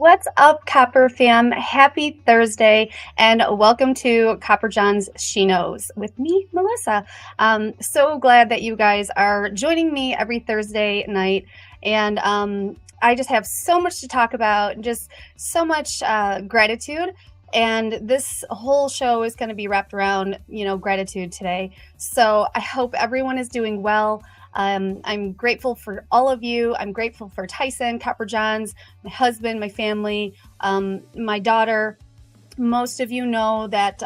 What's up, Copper fam? Happy Thursday, and welcome to Copper John's She Knows with me, Melissa. So glad that you guys are joining me every Thursday night, and I just have so much to talk about, just so much gratitude. And this whole show is going to be wrapped around, gratitude today. So I hope everyone is doing well. I'm grateful for all of you. I'm grateful for Tyson, Copper Johns, my husband, my family, my daughter. Most of you know that,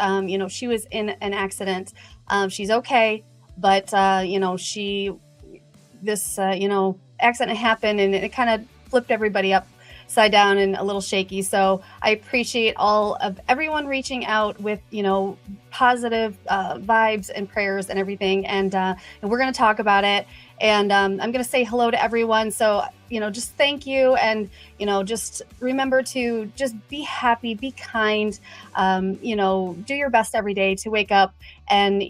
she was in an accident. She's okay, but, accident happened and it kind of flipped everybody upside down and a little shaky. So I appreciate all of everyone reaching out with, positive vibes and prayers and everything. And we're going to talk about it. And I'm going to say hello to everyone. So, just thank you. And, just remember to just be happy, be kind, do your best every day to wake up and,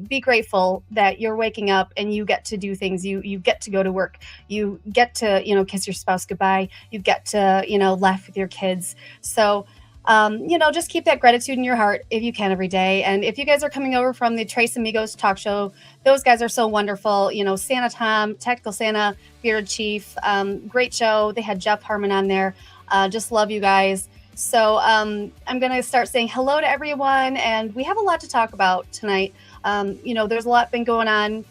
be grateful that you're waking up and you get to do things. You get to go to work. You get to, kiss your spouse goodbye. You get to, laugh with your kids. So, just keep that gratitude in your heart if you can every day. And if you guys are coming over from the Trace Amigos talk show, those guys are so wonderful. Santa Tom, Tactical Santa, Bearded Chief, great show. They had Jeff Harmon on there. Just love you guys. So I'm going to start saying hello to everyone. And we have a lot to talk about tonight. There's a lot been going on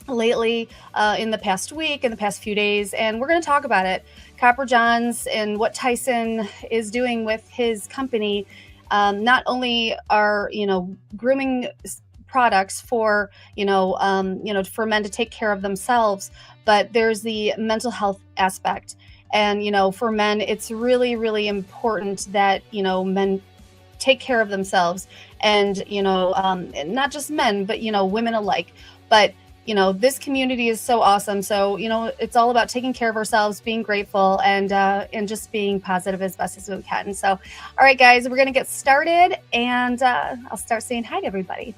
lately in the past week, in the past few days, and we're going to talk about it. Copper Johns and what Tyson is doing with his company. Not only are, grooming products for, for men to take care of themselves, but there's the mental health aspect. And, for men, it's really, really important that, men take care of themselves and, not just men, but, women alike. But, this community is so awesome. So, it's all about taking care of ourselves, being grateful, and just being positive as best as we can. So, all right, guys, we're going to get started, and I'll start saying hi to everybody.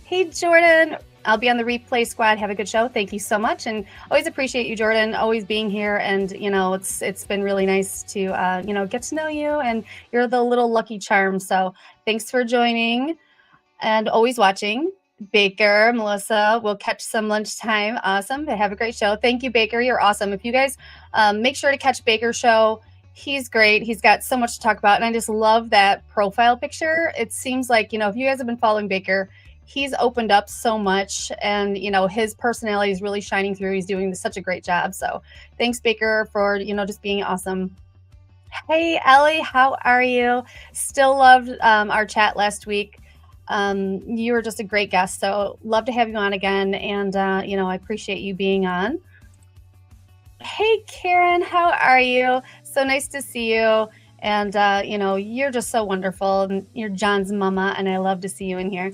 Hey, Jordan. I'll be on the replay squad. Have a good show. Thank you so much. And always appreciate you, Jordan, always being here. And, it's been really nice to, get to know you. And you're the little lucky charm. So thanks for joining and always watching. Baker, Melissa, we'll catch some lunchtime. Awesome. Have a great show. Thank you, Baker. You're awesome. If you guys make sure to catch Baker's show, he's great. He's got so much to talk about. And I just love that profile picture. It seems like, if you guys have been following Baker, he's opened up so much and, his personality is really shining through. He's doing such a great job. So thanks, Baker, for, just being awesome. Hey, Ellie, how are you? Still loved our chat last week. You were just a great guest. So love to have you on again. And, I appreciate you being on. Hey, Karen, how are you? So nice to see you. And, you're just so wonderful. And you're John's mama. And I love to see you in here.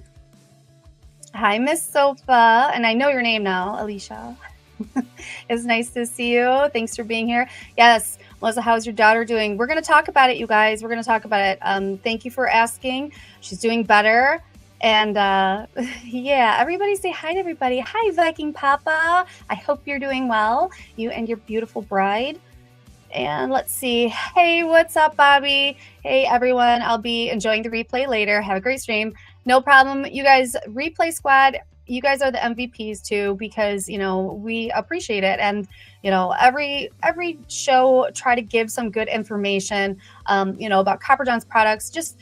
Hi, Miss Sofa, and I know your name now, Alicia. It's nice to see you. Thanks for being here. Yes, Melissa, how's your daughter doing? We're going to talk about it, you guys. We're going to talk about it. Thank you for asking. She's doing better. And yeah, everybody say hi to everybody. Hi, Viking Papa. I hope you're doing well, you and your beautiful bride. And let's see. Hey, what's up, Bobby? Hey, everyone. I'll be enjoying the replay later. Have a great stream. No problem. You guys, replay squad, you guys are the MVPs too, because, we appreciate it. And, every show, try to give some good information, about Copper John's products, just,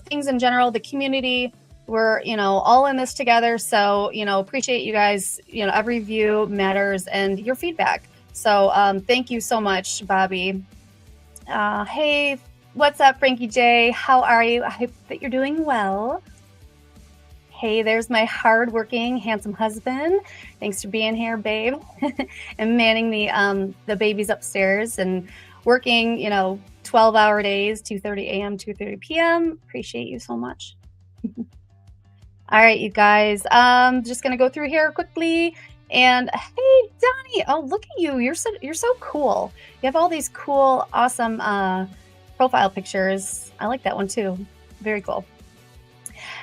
things in general, the community. We're, all in this together. So, appreciate you guys. Every view matters and your feedback. So thank you so much, Bobby. Hey, what's up, Frankie J? How are you? I hope that you're doing well. Hey, there's my hardworking, handsome husband. Thanks for being here, babe. And manning the babies upstairs and working, 12-hour days, 2:30 a.m., 2:30 p.m. Appreciate you so much. All right, you guys. Just gonna go through here quickly. And hey, Donnie. Oh, look at you. You're so cool. You have all these cool, awesome profile pictures. I like that one too. Very cool.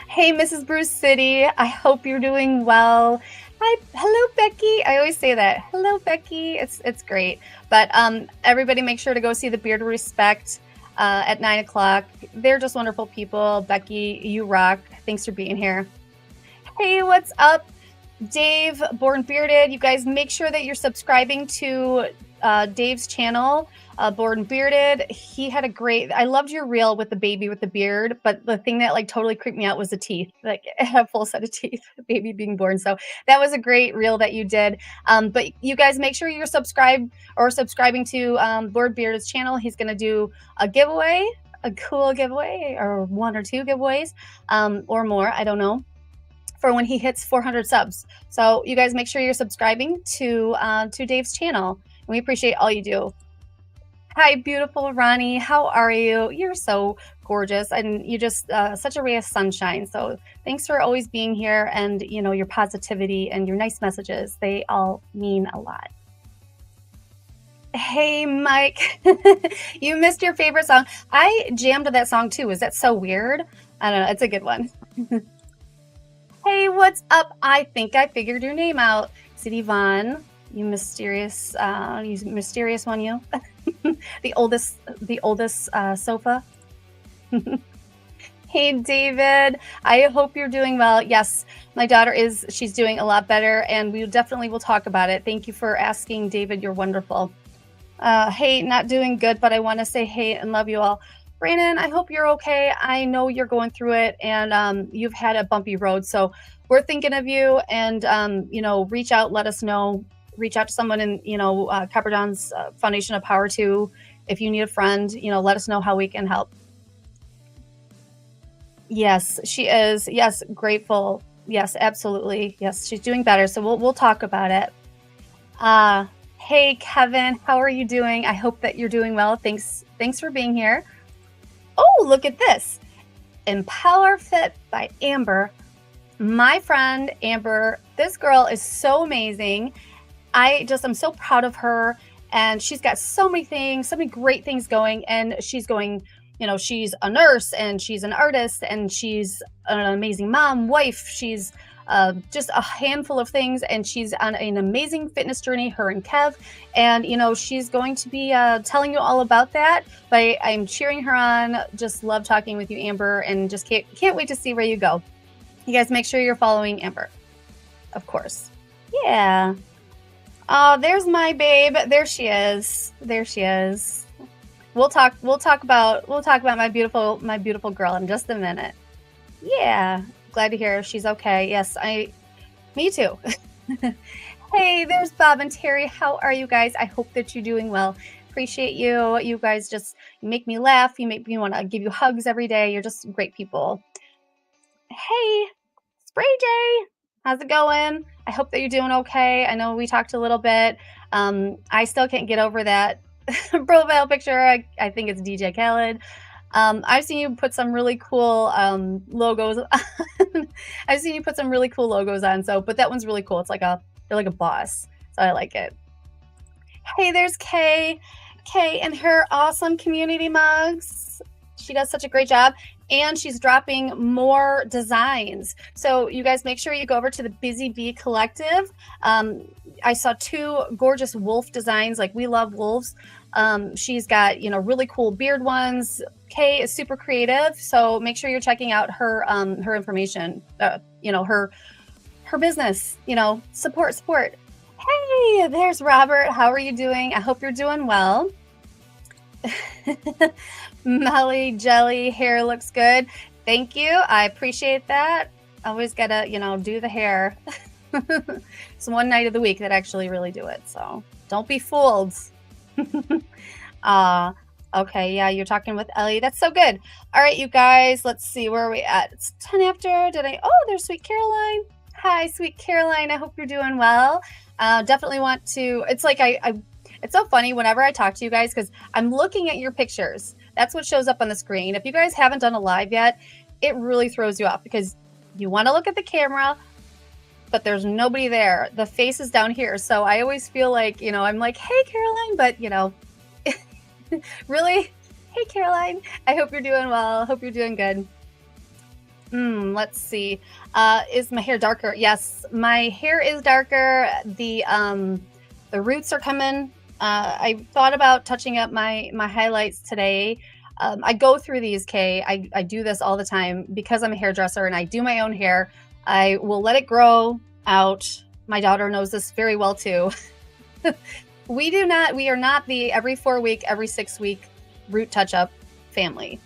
Hey, Mrs. Bruce City. I hope you're doing well. Hi, hello, Becky. I always say that. Hello, Becky. It's great. But everybody, make sure to go see the Beard of Respect at 9 o'clock. They're just wonderful people. Becky, you rock. Thanks for being here. Hey, what's up, Dave? Born Bearded. You guys, make sure that you're subscribing to Dave's channel. Born Bearded. He had a great. I loved your reel with the baby with the beard, but the thing that like totally creeped me out was the teeth. Like it had a full set of teeth, the baby being born. So that was a great reel that you did. But you guys make sure you're subscribing to Born Bearded's channel. He's gonna do a giveaway, a cool giveaway, or 1 or 2 giveaways, or more. I don't know. For when he hits 400 subs. So you guys make sure you're subscribing to Dave's channel. We appreciate all you do. Hi, beautiful Ronnie. How are you? You're so gorgeous, and you just such a ray of sunshine. So thanks for always being here, and you know your positivity and your nice messages. They all mean a lot. Hey, Mike. You missed your favorite song. I jammed to that song too. Is that so weird? I don't know. It's a good one. Hey, what's up? I think I figured your name out. Is it Yvonne? You mysterious one, you. the oldest sofa. Hey, David. I hope you're doing well. Yes, my daughter is. She's doing a lot better, and we definitely will talk about it. Thank you for asking, David. You're wonderful. Hey, not doing good, but I want to say hey and love you all. Brandon, I hope you're okay. I know you're going through it, and you've had a bumpy road. So we're thinking of you, and you know, reach out, let us know. Reach out to someone in, you know, Copper John's Foundation of Power too. If you need a friend, you know, let us know how we can help. Yes, she is. Yes, grateful. Yes, absolutely. Yes, she's doing better. So we'll talk about it. Hey, Kevin, how are you doing? I hope that you're doing well. Thanks for being here. Oh, look at this. Empower Fit by Amber. My friend Amber, this girl is so amazing. I'm so proud of her, and she's got so many things, so many great things going, and she's going, you know, she's a nurse, and she's an artist, and she's an amazing mom, wife. She's just a handful of things, and she's on an amazing fitness journey, her and Kev, and you know, she's going to be telling you all about that, but I'm cheering her on. Just love talking with you, Amber, and just can't wait to see where you go. You guys make sure you're following Amber, of course. Yeah. Oh, there's my babe. There she is. There she is. We'll talk about my beautiful girl in just a minute. Yeah. Glad to hear she's okay. Yes, me too. Hey, there's Bob and Terry. How are you guys? I hope that you're doing well. Appreciate you. You guys just make me laugh. You make me want to give you hugs every day. You're just great people. Hey, Spray J. How's it going? I hope that you're doing okay. I know we talked a little bit. I still can't get over that profile picture. I think it's DJ Khaled. I've seen you put some really cool logos. I've seen you put some really cool logos on. So, but that one's really cool. It's like you're like a boss. So I like it. Hey, there's Kay. Kay and her awesome community mugs. She does such a great job. And she's dropping more designs. So you guys make sure you go over to the Busy Bee Collective. I saw 2 gorgeous wolf designs. Like, we love wolves. She's got, you know, really cool beard ones. Kay is super creative. So make sure you're checking out her information, you know, her business, you know, support. Hey, there's Robert. How are you doing? I hope you're doing well. Melly Jelly, hair looks good. Thank you. I appreciate that. Always gotta, you know, do the hair. It's one night of the week that actually really do it. So don't be fooled. Okay. Yeah, you're talking with Ellie. That's so good. All right, you guys, let's see, where are we at? It's 10 after. Oh, there's Sweet Caroline. Hi, Sweet Caroline. I hope you're doing well. Definitely want to, it's like it's so funny whenever I talk to you guys, because I'm looking at your pictures. That's what shows up on the screen. If you guys haven't done a live yet, it really throws you off because you want to look at the camera, but there's nobody there. The face is down here. So I always feel like, you know, I'm like, hey, Caroline, but you know, really, hey, Caroline, I hope you're doing well. I hope you're doing good. Let's see. Is my hair darker? Yes, my hair is darker. The roots are coming. I thought about touching up my highlights today. I go through these, Kay. I do this all the time because I'm a hairdresser and I do my own hair. I will let it grow out. My daughter knows this very well too. We are not the every 4 week, every 6 week root touch up family.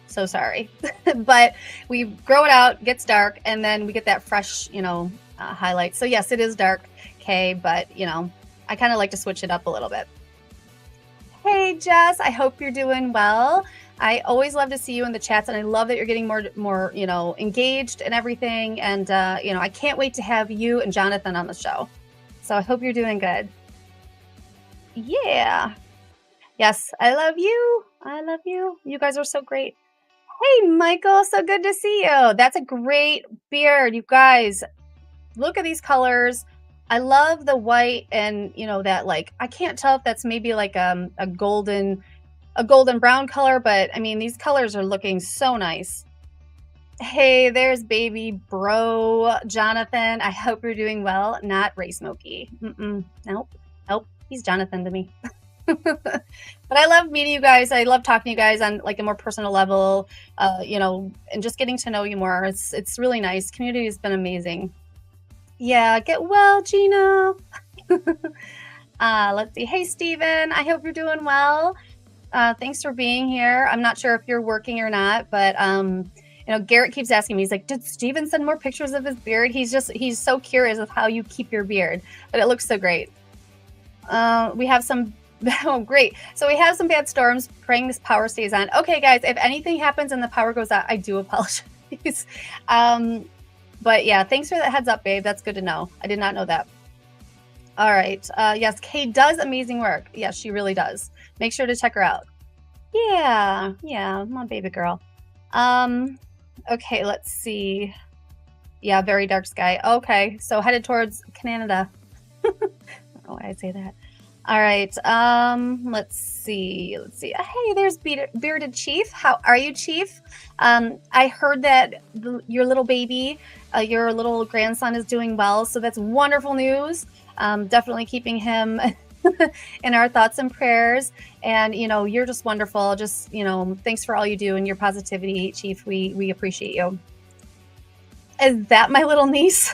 So sorry. But we grow it out, gets dark, and then we get that fresh, highlight. So yes, it is dark, Kay, but I kind of like to switch it up a little bit. Hey, Jess, I hope you're doing well. I always love to see you in the chats, and I love that you're getting more, engaged and everything. And, I can't wait to have you and Jonathan on the show. So I hope you're doing good. Yeah. Yes, I love you. I love you. You guys are so great. Hey, Michael, so good to see you. That's a great beard, you guys. Look at these colors. I love the white and, that I can't tell if that's maybe like a golden brown color, but I mean, these colors are looking so nice. Hey, there's baby bro Jonathan. I hope you're doing well. Not Ray Smokey. Nope. He's Jonathan to me. But I love meeting you guys. I love talking to you guys on like a more personal level, and just getting to know you more. It's really nice. Community has been amazing. Yeah, get well, Gina. Let's see. Hey, Steven. I hope you're doing well. Thanks for being here. I'm not sure if you're working or not, but Garrett keeps asking me. He's like, did Steven send more pictures of his beard? He's so curious of how you keep your beard, but it looks so great. We have some. Oh, great. So we have some bad storms. Praying this power stays on. Okay, guys, if anything happens and the power goes out, I do apologize. But yeah, thanks for that heads up, babe. That's good to know. I did not know that. All right. Yes, Kay does amazing work. Yes, she really does. Make sure to check her out. Yeah, my baby girl. Okay, let's see. Yeah, very dark sky. Okay, so headed towards Canada. I don't know why I say that. All right. Let's see. Hey, there's Bearded Chief. How are you, Chief? I heard that your little baby, your little grandson is doing well. So that's wonderful news. Definitely keeping him in our thoughts and prayers. And, you're just wonderful. Just, thanks for all you do and your positivity, Chief. We appreciate you. Is that my little niece?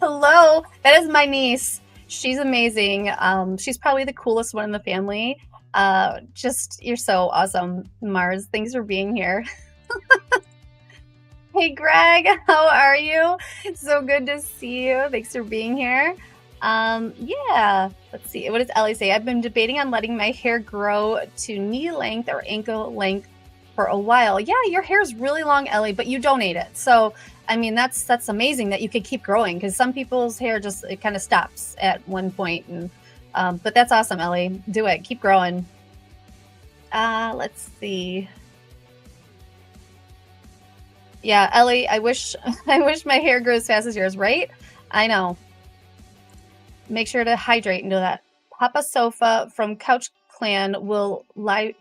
Hello. That is my niece. She's amazing. She's probably the coolest one in the family. You're so awesome, Mars. Thanks for being here. Hey, Greg, how are you? It's so good to see you. Thanks for being here. Yeah, let's see. What does Ellie say? I've been debating on letting my hair grow to knee length or ankle length for a while. Yeah, your hair's really long, Ellie, but you donate it. So I mean, that's amazing that you could keep growing, because some people's hair it kind of stops at one point. And but that's awesome, Ellie. Do it. Keep growing. Let's see. Yeah, Ellie, I wish my hair grew as fast as yours, right? I know. Make sure to hydrate and do that. Papa Sofa from Couch Clan will live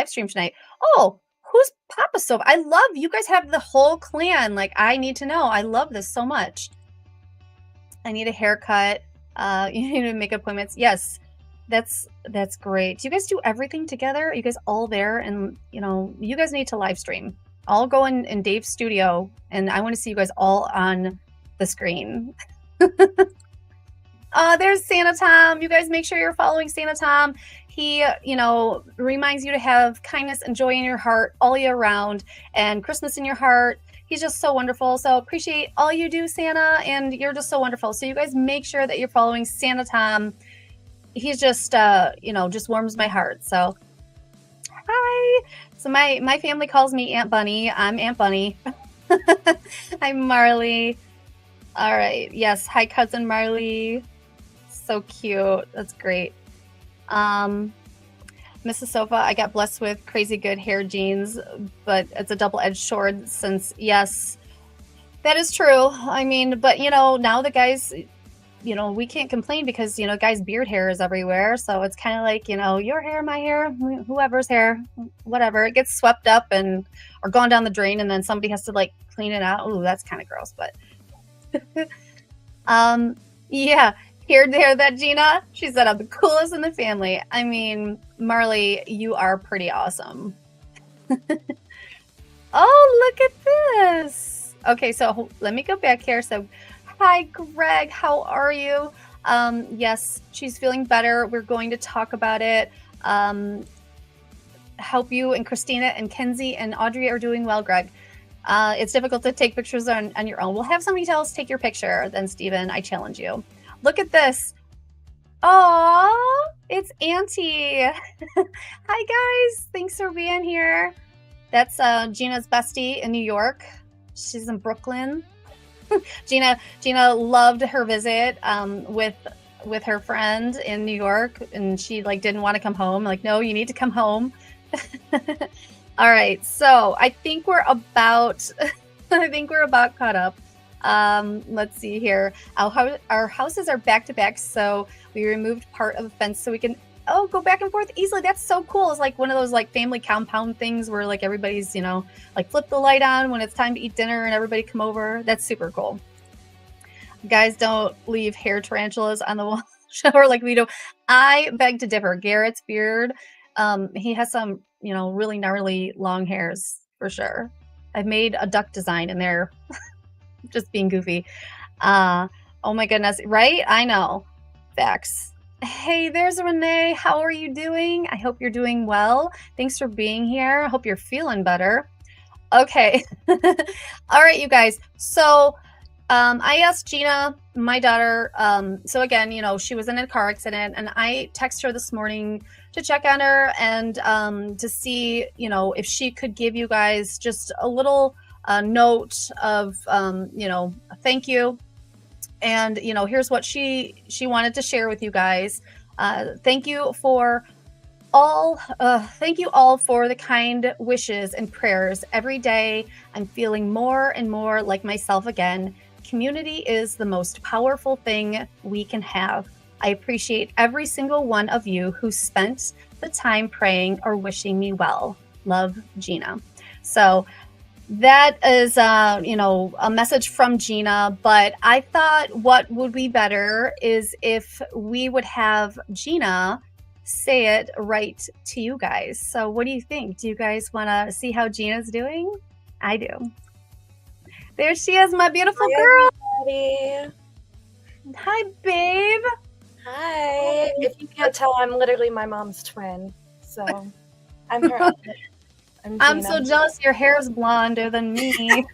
stream tonight. Oh, who's Papa Sofa? I love you guys have the whole clan. Like, I need to know. I love this so much. I need a haircut. You need to make appointments. Yes, that's great. Do you guys do everything together? Are you guys all there? And you guys need to live stream. I'll go in Dave's studio, and I want to see you guys all on the screen. There's Santa Tom. You guys make sure you're following Santa Tom. He, reminds you to have kindness and joy in your heart all year round, and Christmas in your heart. He's just so wonderful. So appreciate all you do, Santa, and you're just so wonderful. So you guys make sure that you're following Santa Tom. He's just, just warms my heart. So, hi. So my family calls me Aunt Bunny. I'm Aunt Bunny. I'm Marley. All right. Yes. Hi, cousin Marley. So cute. That's great. Mrs. Sofa, I got blessed with crazy good hair genes, but it's a double-edged sword since, yes, that is true. I mean, but now the guys, we can't complain because, guys' beard hair is everywhere. So it's kind of like, your hair, my hair, whoever's hair, whatever. It gets swept up or gone down the drain, and then somebody has to like clean it out. Ooh, that's kind of gross. But yeah, hear that, Gina? She said I'm the coolest in the family. I mean, Marley, you are pretty awesome. Oh, look at this. Okay, so let me go back here. So, hi, Greg. How are you? Yes, she's feeling better. We're going to talk about it. Hope you and Christina and Kenzie and Audrey are doing well, Greg. It's difficult to take pictures on your own. We'll have somebody else take your picture then, Stephen. I challenge you. Look at this. Oh, it's Auntie. Hi, guys. Thanks for being here. That's Gina's bestie in New York. She's in Brooklyn. Gina loved her visit with her friend in New York, and she like didn't want to come home. Like, no, you need to come home. All right, so I think we're about caught up. Let's see here. Our houses are back to back, so we removed part of the fence so we can go back and forth easily. That's so cool. It's like one of those like family compound things where like everybody's, like flip the light on when it's time to eat dinner and everybody come over. That's super cool. Guys, don't leave hair tarantulas on the wall shower like we do. I beg to differ. Garrett's beard, he has some, really gnarly long hairs for sure. I've made a duck design in there. Just being goofy. Oh my goodness. Right? I know. Facts. Hey, there's Renee. How are you doing? I hope you're doing well. Thanks for being here. I hope you're feeling better. Okay. All right, you guys. So I asked Gina, my daughter, so again, she was in a car accident, and I texted her this morning to check on her and to see, if she could give you guys just a little note of, thank you. And, here's what she wanted to share with you guys. Thank you all for the kind wishes and prayers. Every day, I'm feeling more and more like myself again. Community is the most powerful thing we can have. I appreciate every single one of you who spent the time praying or wishing me well. Love, Gina. So that is, a message from Gina, but I thought what would be better is if we would have Gina say it right to you guys. So what do you think? Do you guys want to see how Gina's doing? I do. There she is, my beautiful girl. Everybody. Hi, babe. Hi. If you can't tell, I'm literally my mom's twin. So I'm her. I'm so jealous your hair is blonder than me.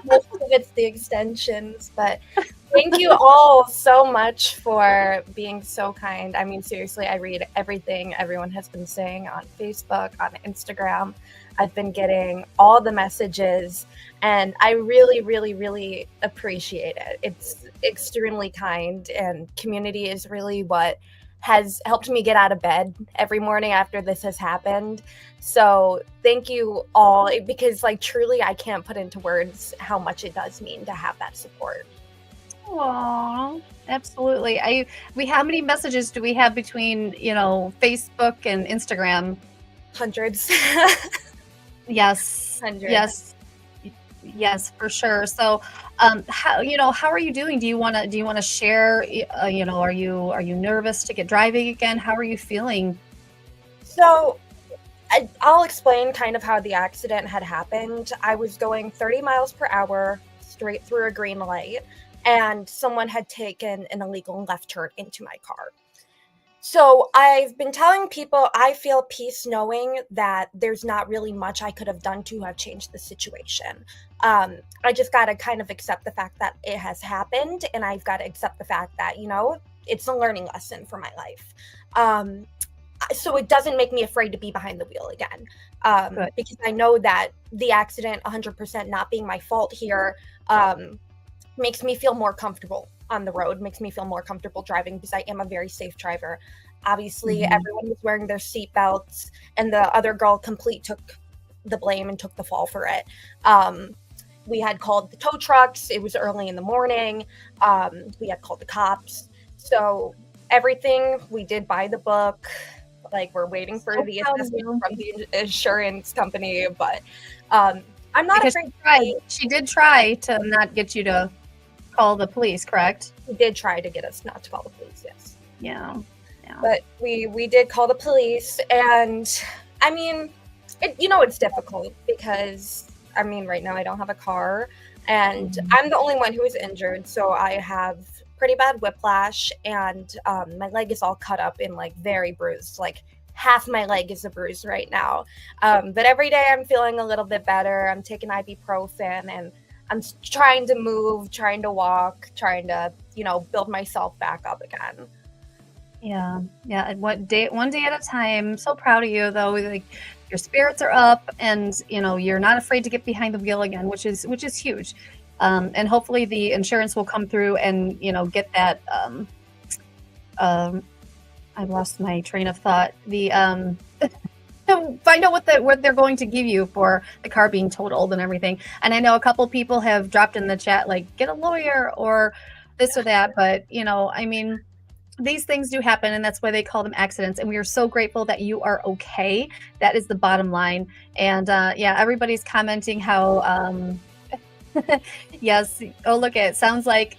Most of it's the extensions, but thank you all so much for being so kind. I mean, seriously, I read everything everyone has been saying on Facebook, on Instagram. I've been getting all the messages, and I really, really, really appreciate it. It's extremely kind, and community is really what has helped me get out of bed every morning after this has happened. So thank you all, because like truly I can't put into words how much it does mean to have that support. Aww, absolutely. How many messages do we have between, Facebook and Instagram? Hundreds. Yes. Hundreds. Yes, for sure. So, how are you doing? Do you want to share? Are you nervous to get driving again? How are you feeling? So, I'll explain kind of how the accident had happened. I was going 30 miles per hour straight through a green light, and someone had taken an illegal left turn into my car. So I've been telling people I feel peace knowing that there's not really much I could have done to have changed the situation. I just got to kind of accept the fact that it has happened, and I've got to accept the fact that, it's a learning lesson for my life. So it doesn't make me afraid to be behind the wheel again, because I know that the accident, 100% not being my fault here, makes me feel more comfortable on the road, makes me feel more comfortable driving, because I am a very safe driver. Obviously, everyone was wearing their seatbelts, and the other girl took the blame and took the fall for it. We had called the tow trucks. It was early in the morning. We had called the cops. So everything, we did buy the book. Like, we're waiting for So the proud of assessment you. from the insurance company, but I'm not Because afraid to say she did try to not get you to call the police, correct? he did try to get us not to call the police, yes. Yeah. Yeah. But we did call the police, and I mean, it's difficult because I mean, right now I don't have a car, and I'm the only one who is injured, so I have pretty bad whiplash, and my leg is all cut up and like very bruised, like half my leg is a bruise right now. But every day I'm feeling a little bit better. I'm taking ibuprofen, and I'm trying to move, trying to walk, trying to build myself back up again. Yeah. Yeah. And one day at a time. So proud of you though. Like your spirits are up and you're not afraid to get behind the wheel again, which is huge. And hopefully the insurance will come through and, get that I lost my train of thought. The find out what they're going to give you for the car being totaled and everything. And I know a couple people have dropped in the chat like get a lawyer or this or that, but I mean, these things do happen, and that's why they call them accidents. And we are so grateful that you are okay. That is the bottom line. And yeah, everybody's commenting how yes. Oh, look at it. Sounds like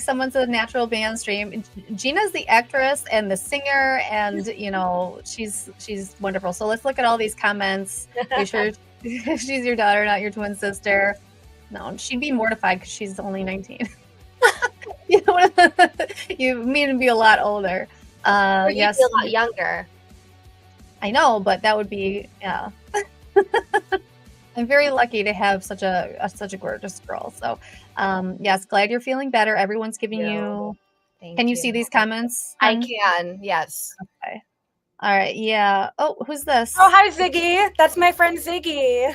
someone's a natural band stream. Gina's the actress and the singer, and she's wonderful. So let's look at all these comments. Be sure she's your daughter, not your twin sister. No, she'd be mortified because she's only 19. You mean to be a lot older. Yes, be a lot younger. I know, but that would be I'm very lucky to have such a gorgeous girl. So, yes, glad you're feeling better. Everyone's giving you. Can you see these comments? I can. Yes. Okay. All right. Yeah. Oh, who's this? Oh, hi, Ziggy. That's my friend Ziggy.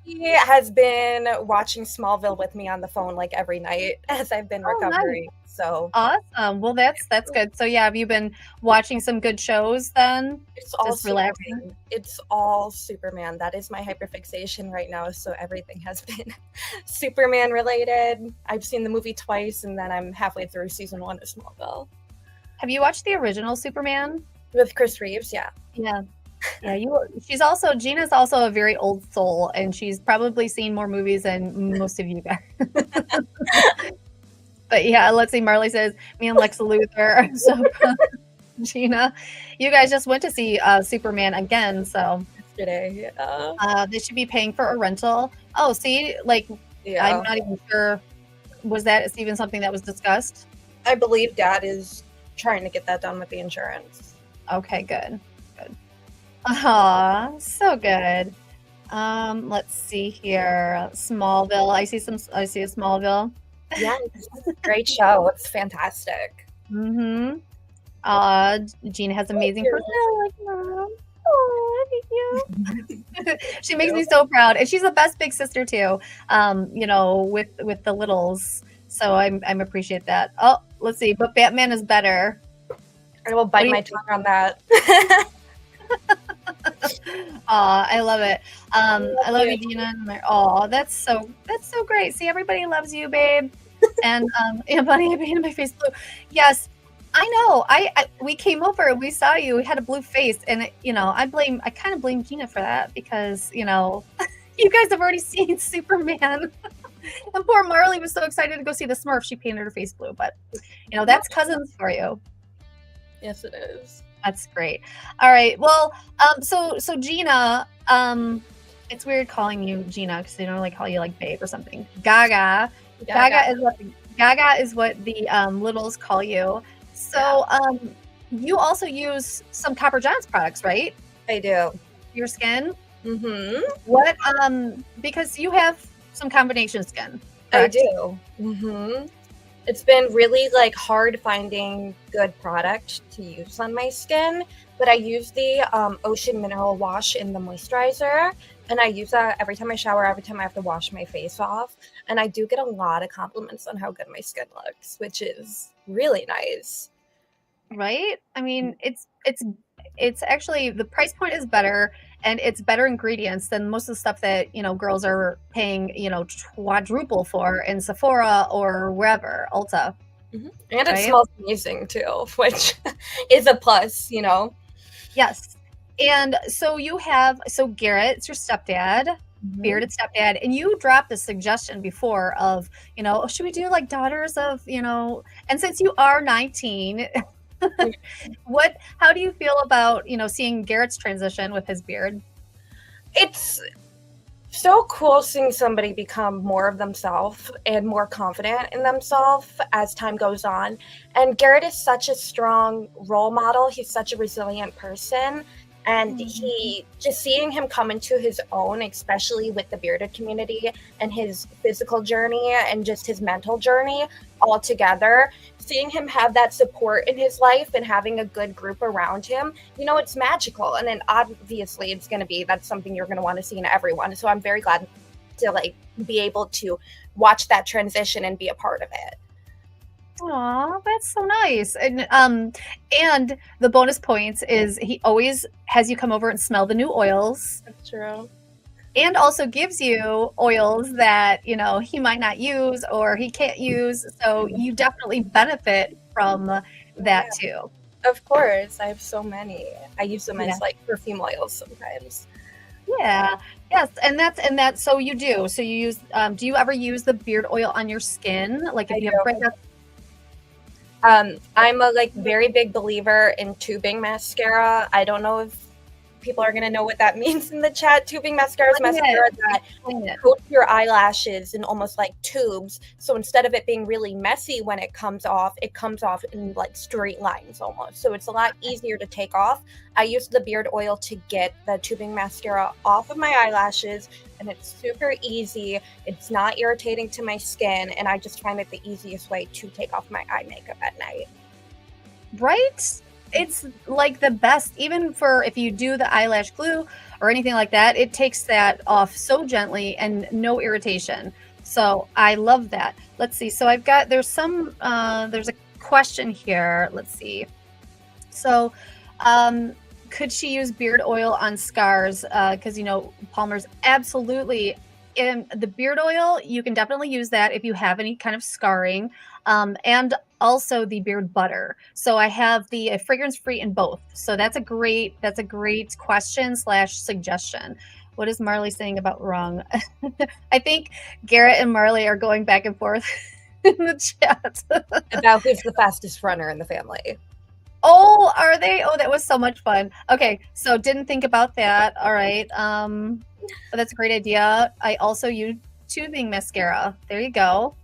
Ziggy has been watching Smallville with me on the phone like every night as I've been recovering. Nice. So awesome. Well, that's good. So yeah, have you been watching some good shows then? It's all just relaxing. It's all Superman. That is my hyperfixation right now. So everything has been Superman related. I've seen the movie twice, and then I'm halfway through season 1 of Smallville. Have you watched the original Superman with Chris Reeves? Yeah. Yeah. Yeah, Gina's also a very old soul, and she's probably seen more movies than most of you guys. But yeah, let's see. Marley says, me and Lex Luthor are so proud of Gina. You guys just went to see Superman again, so yesterday. Yeah. They should be paying for a rental. Oh, see, like, yeah. I'm not even sure. Was that even something that was discussed? I believe Dad is trying to get that done with the insurance. Okay, good. So good. Let's see here. Smallville. I see a Smallville. Yeah, great show. It's fantastic. Mm-hmm. Gina has amazing personality. Oh, thank you. She makes me so proud, and she's the best big sister too. With the littles. So I'm appreciate that. Oh, let's see. But Batman is better. I will bite my tongue on that. I love it. I love you, Gina. Oh, that's so great. See, everybody loves you, babe. And Bunny, I painted my face blue. Yes, I know. We came over and we saw you. We had a blue face, and I kind of blame Gina for that because you guys have already seen Superman. And poor Marley was so excited to go see the Smurf. She painted her face blue, but that's cousins for you. Yes, it is. That's great. All right. Well, so Gina, it's weird calling you Gina because they don't really call you like babe or something. Gaga is what the littles call you. So you also use some Copper John's products, right? I do. Your skin? Mm-hmm. What? Because you have some combination skin. Correct? I do. Mm-hmm. It's been really hard finding good product to use on my skin, but I use the Ocean Mineral Wash in the moisturizer, and I use that every time I shower, every time I have to wash my face off, and I do get a lot of compliments on how good my skin looks, which is really nice. Right? I mean, it's actually the price point is better, and it's better ingredients than most of the stuff that girls are paying quadruple for in Sephora or wherever, Ulta, And it right? smells amazing too, which is a plus, you know. Yes. And so Garrett, it's your stepdad, Mhm. bearded stepdad, and you dropped a suggestion before of, "Oh, should we do like daughters of, and since you are 19, how do you feel about, seeing Garrett's transition with his beard?" It's so cool seeing somebody become more of themselves and more confident in themselves as time goes on. And Garrett is such a strong role model. He's such a resilient person. And Mhm. he just seeing him come into his own, especially with the bearded community and his physical journey and just his mental journey all together, seeing him have that support in his life and having a good group around him, it's magical. And then obviously it's going to be, that's something you're going to want to see in everyone. So I'm very glad to like be able to watch that transition and be a part of it. Aw, that's so nice. And the bonus points is he always has you come over and smell the new oils, That's true. and also gives you oils that, he might not use or he can't use. So you definitely benefit from that Yeah, too. of course. I have so many. I use them Yeah. as like perfume oils sometimes. Yeah. Yes. And that's so you do. So you use, do you ever use the beard oil on your skin? Like if I you have do. breakouts? I'm a like very big believer in tubing mascara. I don't know if people are gonna know what that means in the chat. Tubing mascara is Explain it. mascara that Explain it. coats your eyelashes in almost like tubes. So instead of it being really messy when it comes off in like straight lines almost. So it's a lot easier to take off. I use the beard oil to get the tubing mascara off of my eyelashes, and it's super easy. It's not irritating to my skin, and I just find it the easiest way to take off my eye makeup at night. Right? It's like the best, even for if you do the eyelash glue or anything like that, it takes that off so gently and no irritation. So I love that. Let's see. So there's a question here. Let's see. So, um, could she use beard oil on scars? Because Palmer's absolutely in the beard oil. You can definitely use that if you have any kind of scarring, and also the beard butter. So I have the fragrance free in both. So that's a great question slash suggestion. What is Marley saying about wrong? I think Garrett and Marley are going back and forth in the chat. About who's the fastest runner in the family. Oh, are they? Oh, that was so much fun. Okay, so didn't think about that. All right. But that's a great idea. I also use tubing mascara. There you go.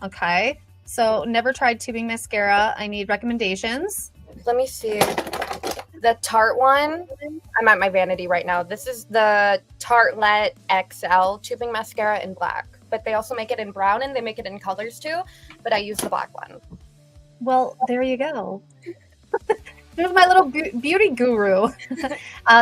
Okay. So never tried tubing mascara. I need recommendations. Let me see. The Tarte one, I'm at my vanity right now. This is the Tartelette XL tubing mascara in black, but they also make it in brown and they make it in colors too. But I use the black one. Well, there you go. Here's my little beauty guru.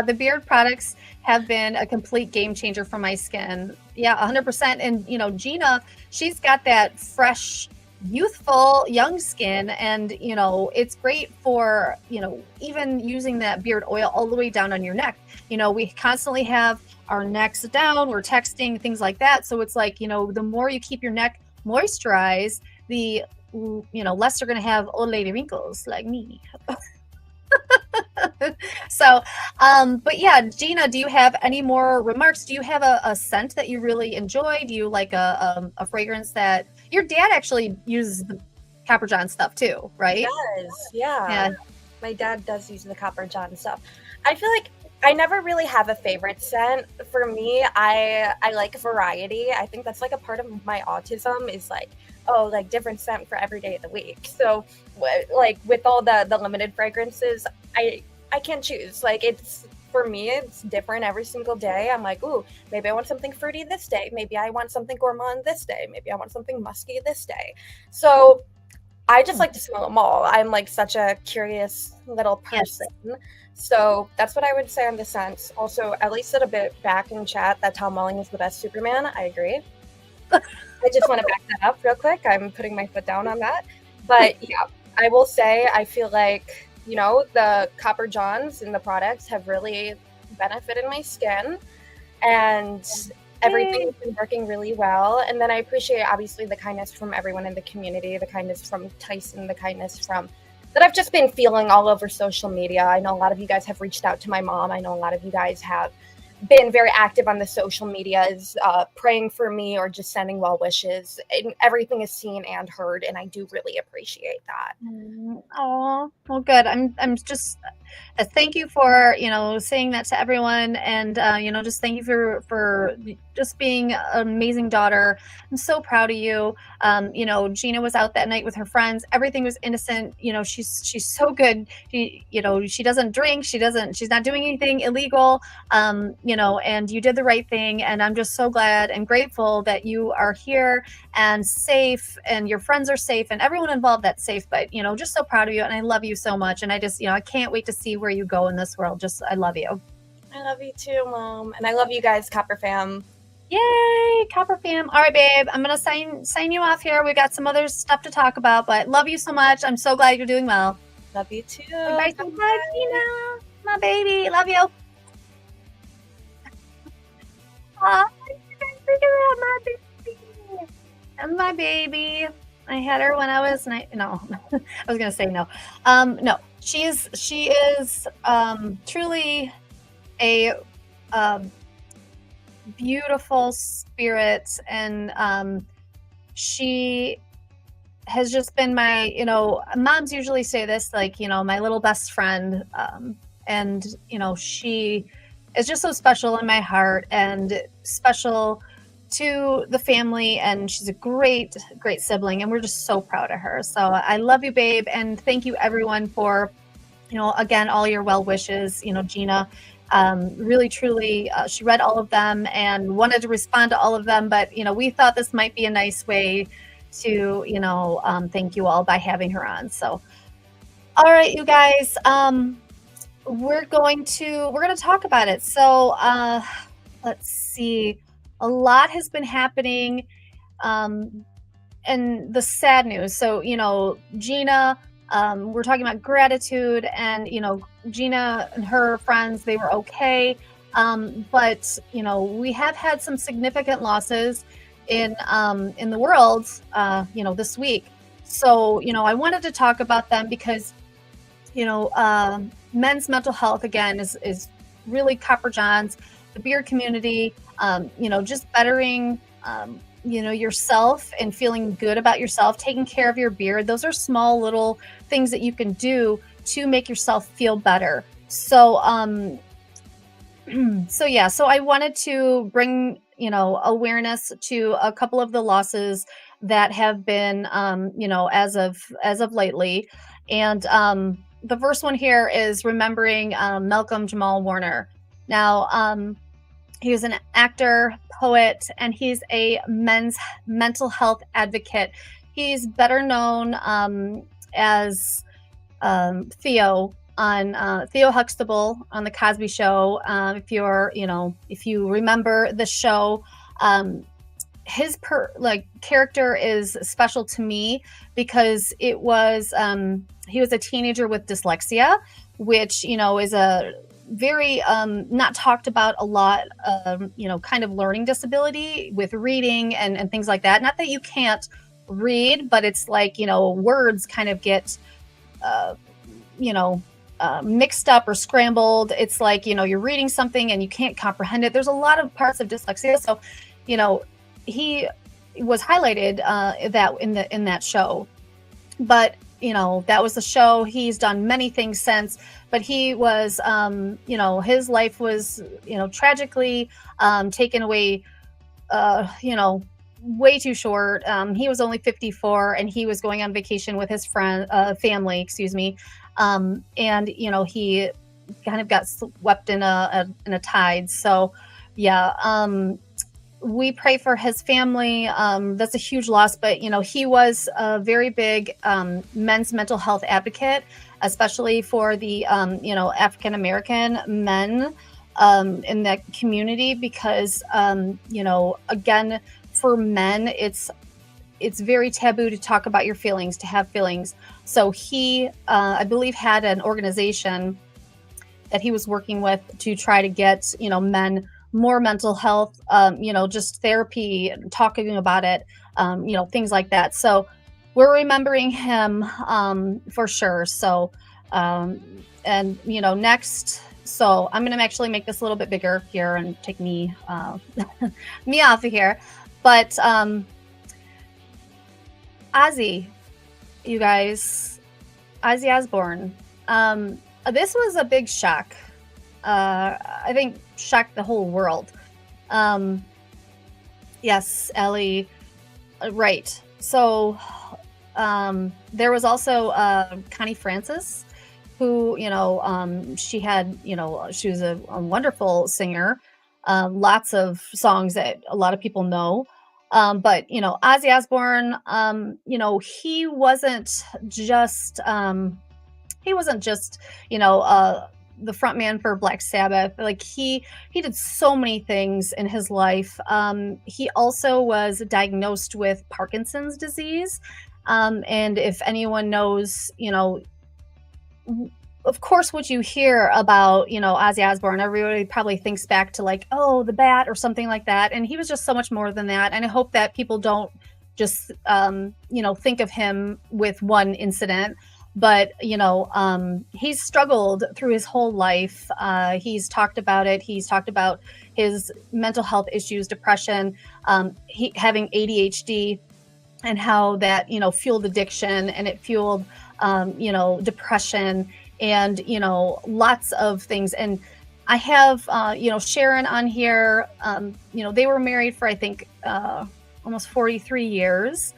The beard products have been a complete game changer for my skin. Yeah, 100%. And, Gina, she's got that fresh, youthful, young skin. And, it's great for, even using that beard oil all the way down on your neck. We constantly have our necks down, we're texting, things like that. So it's like, the more you keep your neck moisturized, the less you're going to have old lady wrinkles like me. So, but yeah, Gina, do you have any more remarks? Do you have a scent that you really enjoy? Do you like a fragrance that your dad actually uses the Copper John stuff too, He right? does, yeah. Yeah. My dad does use the Copper John stuff. I feel like I never really have a favorite scent. For me, I like variety. I think that's like a part of my autism is like, oh, like different scent for every day of the week. So like with all the limited fragrances, I can't choose. Like it's for me, it's different every single day. I'm like, ooh, maybe I want something fruity this day. Maybe I want something gourmand this day. Maybe I want something musky this day. So I just like to smell them all. I'm like such a curious little person. Yes. So that's what I would say on the scents. Also, Ellie said a bit back in chat that Tom Welling is the best Superman. I agree. I just want to back that up real quick. I'm putting my foot down on that. But yeah, I will say I feel like you know, the copper johns and the products have really benefited my skin, and everything Yay. has been working really well. And then I appreciate obviously the kindness from everyone in the community, the kindness from Tyson, the kindness from that I've just been feeling all over social media. I know a lot of you guys have reached out to my mom. I know a lot of you guys have been very active on the social medias, praying for me or just sending well wishes. And everything is seen and heard, and I do really appreciate that. Oh, well, good. I'm just thank you for saying that to everyone, and just thank you for just being an amazing daughter. I'm so proud of you. Gina was out that night with her friends. Everything was innocent. She's so good. She doesn't drink. She's not doing anything illegal. And you did the right thing, and I'm just so glad and grateful that you are here and safe, and your friends are safe, and everyone involved that's safe. But just so proud of you, and I love you so much, and I just I can't wait to see where you go in this world. Just I love you. I love you too, Mom. And I love you guys, Copper fam. Yay, Copper fam. All right, babe, I'm gonna sign you off here. We got some other stuff to talk about, but love you so much. I'm so glad you're doing well. Love you too. Bye, bye, Gina, my baby. Love you. Oh, look at that, my baby. And my baby. I had her when I was no. I was gonna say no. No, she is truly a beautiful spirit, and she has just been my moms usually say this, like, my little best friend, and she is just so special in my heart and special to the family, and she's a great sibling, and we're just so proud of her. So I love you, babe, and thank you everyone for again, all your well wishes. Gina, really truly, she read all of them and wanted to respond to all of them, but we thought this might be a nice way to thank you all by having her on. So all right, you guys, we're going to talk about it. So let's see, a lot has been happening, and the sad news. So Gina, we're talking about gratitude, and Gina and her friends, they were okay, but we have had some significant losses in the world this week. So I wanted to talk about them because men's mental health again is really Copper Johns, the beard community, just bettering yourself and feeling good about yourself, taking care of your beard. Those are small little things that you can do to make yourself feel better. So so I wanted to bring awareness to a couple of the losses that have been as of lately. And the first one here is remembering Malcolm Jamal Warner. Now, he was an actor, poet, and he's a men's mental health advocate. He's better known as Theo on Theo Huxtable on the Cosby Show. If you remember the show, his character is special to me because it was he was a teenager with dyslexia, which is a very not talked about a lot, kind of learning disability with reading and things like that. Not that you can't read, but it's like words kind of get mixed up or scrambled. It's like you're reading something and you can't comprehend it. There's a lot of parts of dyslexia, so he was highlighted that in that show. But that was the show. He's done many things since, but he was his life was tragically taken away way too short. He was only 54, and he was going on vacation with his family, excuse me, and he kind of got swept in a tide. So yeah, we pray for his family. That's a huge loss, but he was a very big men's mental health advocate, especially for the African American men in that community, because again, for men, it's it's very taboo to talk about your feelings, to have feelings. So he, I believe, had an organization that he was working with to try to get, men more mental health, just therapy, talking about it, things like that. So we're remembering him, for sure. So, um, and, next, so I'm going to actually make this a little bit bigger here and take me, me off of here. But, Ozzy, you guys, Ozzy Osbourne. This was a big shock. I think shocked the whole world. Yes, Ellie, right. So there was also Connie Francis, who, she had, she was a wonderful singer. Lots of songs that a lot of people know. But, Ozzy Osbourne, he wasn't just, the front man for Black Sabbath. Like he did so many things in his life. He also was diagnosed with Parkinson's disease. And if anyone knows, of course, what you hear about, Ozzy Osbourne, everybody probably thinks back to like, oh, the bat or something like that. And he was just so much more than that. And I hope that people don't just, think of him with one incident. But, he's struggled through his whole life. He's talked about it. He's talked about his mental health issues, depression, having ADHD, and how that, fueled addiction, and it fueled, depression, and, lots of things. And I have, Sharon on here. They were married for, I think, almost 43 years.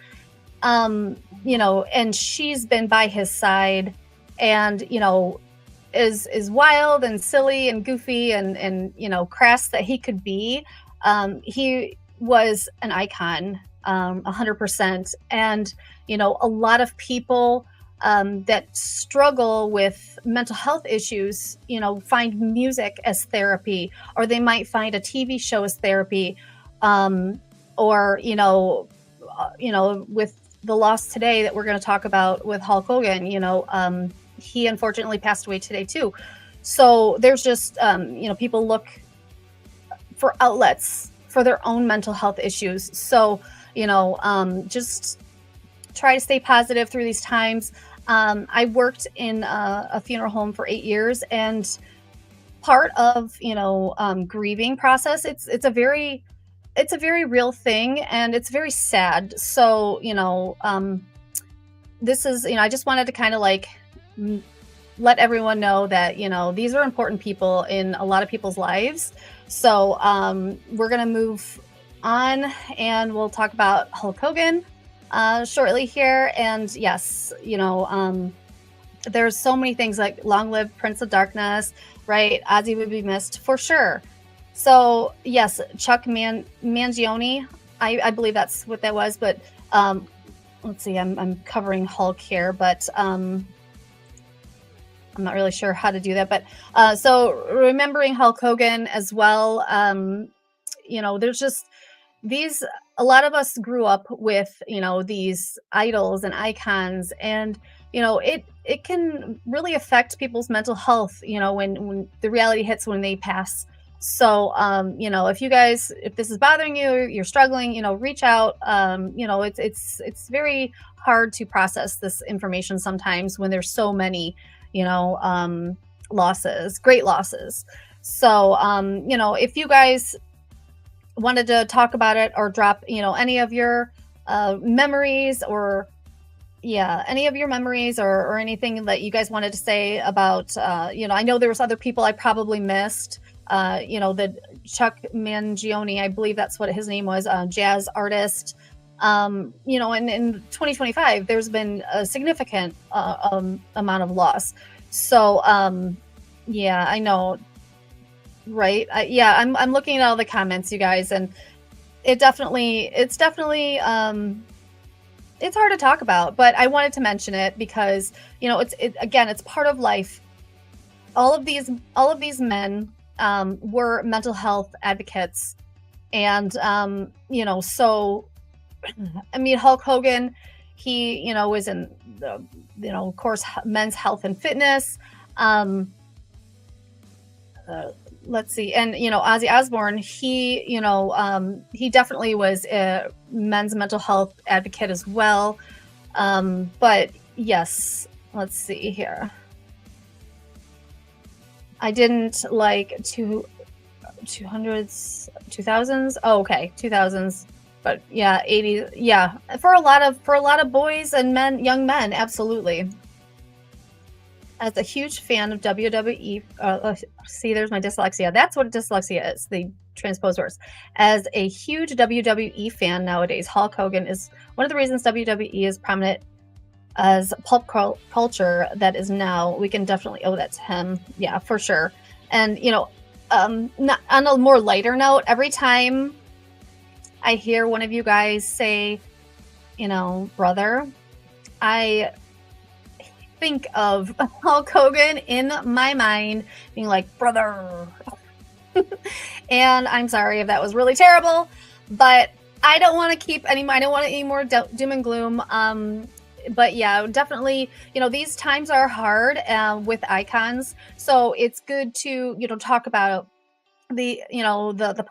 And she's been by his side, and, is wild and silly and goofy and crass that he could be. He was an icon, 100%. And, a lot of people that struggle with mental health issues, find music as therapy, or they might find a TV show as therapy, or, with the loss today that we're going to talk about with Hulk Hogan, he unfortunately passed away today too. So there's just, people look for outlets for their own mental health issues. So, just try to stay positive through these times. I worked in a funeral home for 8 years, and part of, grieving process, it's a very real thing, and it's very sad. So, this is, I just wanted to kind of like let everyone know that, these are important people in a lot of people's lives. So, we're going to move on, and we'll talk about Hulk Hogan shortly here. And yes, there's so many things, like long live Prince of Darkness, right? Ozzy would be missed for sure. So yes, Chuck Mangione, I believe that's what that was. But let's see, I'm covering Hulk here, but I'm not really sure how to do that. But so remembering Hulk Hogan as well. There's just these. A lot of us grew up with, these idols and icons, and it can really affect people's mental health, when the reality hits, when they pass. So, if this is bothering you, you're struggling, reach out. It's very hard to process this information sometimes when there's so many, losses, great losses. So, if you guys wanted to talk about it, or drop, any of your memories, or any of your memories, or anything that you guys wanted to say about, I know there was other people I probably missed. The Chuck Mangione, I believe that's what his name was, jazz artist. And in 2025, there's been a significant amount of loss. So, I know, right? I'm looking at all the comments, you guys, and it's definitely, it's hard to talk about, but I wanted to mention it because, it's part of life. All of these men were mental health advocates, and so I mean, Hulk Hogan, he, was in the, of course, men's health and fitness. Um, uh, let's see. And, Ozzy Osbourne, he definitely was a men's mental health advocate as well. But yes, let's see here. I didn't like 200s, 2000s. Oh, okay. 2000s. But yeah, 80s. Yeah. For a lot of boys and men, young men, absolutely. As a huge fan of WWE, see, there's my dyslexia. That's what dyslexia is. The transposed words. As a huge WWE fan nowadays, Hulk Hogan is one of the reasons WWE is prominent as pulp culture that is now. We can definitely owe that to him. Yeah, for sure. And not, on a more lighter note, every time I hear one of you guys say, brother, I think of Hulk Hogan in my mind being like, brother. And I'm sorry if that was really terrible, but I don't want to keep any, I don't want any more doom and gloom. But yeah, definitely, these times are hard with icons. So it's good to, talk about the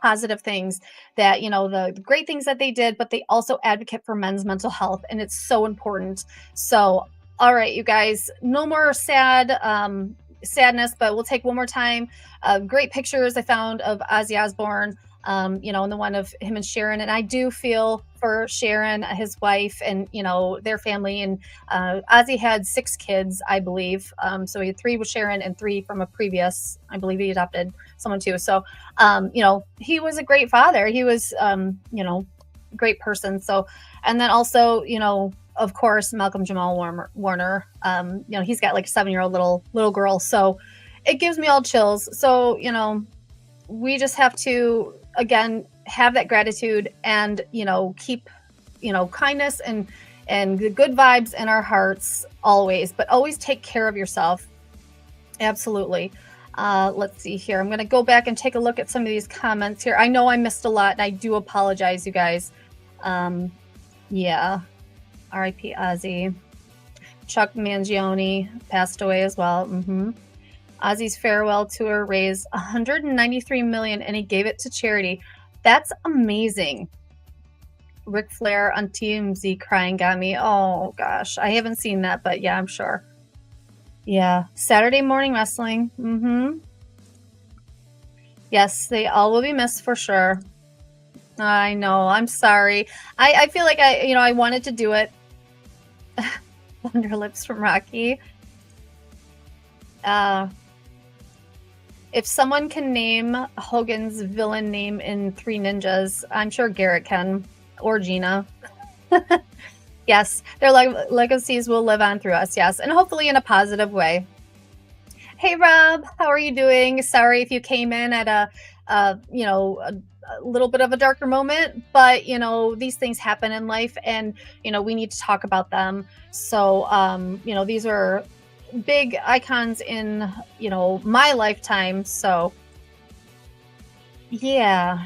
positive things that, the great things that they did, but they also advocate for men's mental health. And it's so important. So, all right, you guys, no more sadness, but we'll take one more time. Great pictures I found of Ozzy Osbourne, and the one of him and Sharon. And I do feel for Sharon, his wife, and, their family. And Ozzy had 6 kids, I believe. So he had 3 with Sharon and 3 from a previous, I believe he adopted someone too. So, he was a great father. He was, great person. So, and then also, of course, Malcolm Jamal Warner, he's got like a 7-year-old little girl. So it gives me all chills. So, we just have to, again, have that gratitude and, keep, kindness and the good vibes in our hearts always, but always take care of yourself. Absolutely. Let's see here. I'm going to go back and take a look at some of these comments here. I know I missed a lot and I do apologize, you guys. Yeah. R.I.P. Ozzy. Chuck Mangione passed away as well. Ozzy's farewell tour raised $193 million, and he gave it to charity. That's amazing. Ric Flair on TMZ crying got me. Oh gosh, I haven't seen that, but yeah, I'm sure. Yeah, Saturday Morning Wrestling. Yes, they all will be missed for sure. I know. I'm sorry. I feel like I wanted to do it. Thunder Lips from Rocky. If someone can name Hogan's villain name in 3 Ninjas, I'm sure Garrett can, or Gina. Yes, their legacies will live on through us. Yes, and hopefully in a positive way. Hey, Rob, how are you doing? Sorry if you came in at a little bit of a darker moment, but these things happen in life, and we need to talk about them. So these are big icons in my lifetime. So yeah.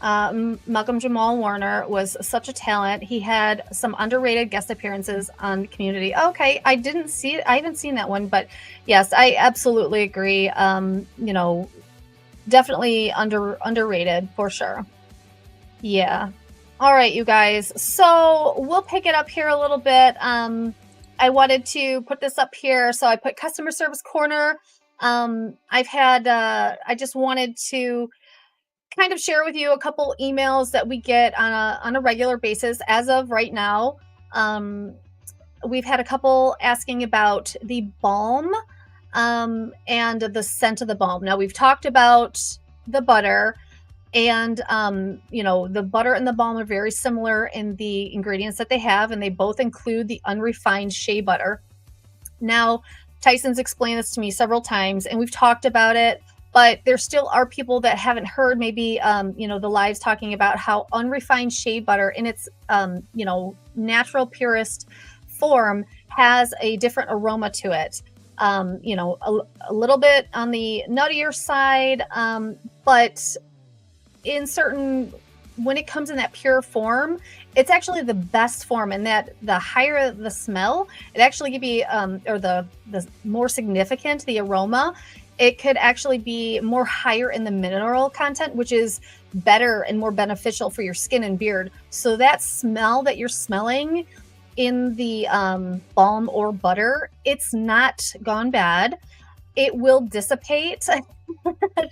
Malcolm Jamal Warner was such a talent. He had some underrated guest appearances on Community. Okay, I haven't seen that one, but yes, I absolutely agree. Definitely underrated for sure. Yeah. All right, you guys. So we'll pick it up here a little bit. I wanted to put this up here. So I put customer service corner. I just wanted to kind of share with you a couple emails that we get on a regular basis as of right now. We've had a couple asking about the balm and the scent of the balm. Now we've talked about the butter, and the butter and the balm are very similar in the ingredients that they have, and they both include the unrefined shea butter. Now, Tyson's explained this to me several times, and we've talked about it, but there still are people that haven't heard maybe the lives talking about how unrefined shea butter in its natural purest form has a different aroma to it. A little bit on the nuttier side, but in certain when it comes in that pure form, it's actually the best form, and that the higher the smell, it actually could be, or the more significant the aroma, it could actually be more higher in the mineral content, which is better and more beneficial for your skin and beard. So that smell that you're smelling in the balm or butter, it's not gone bad. It will dissipate.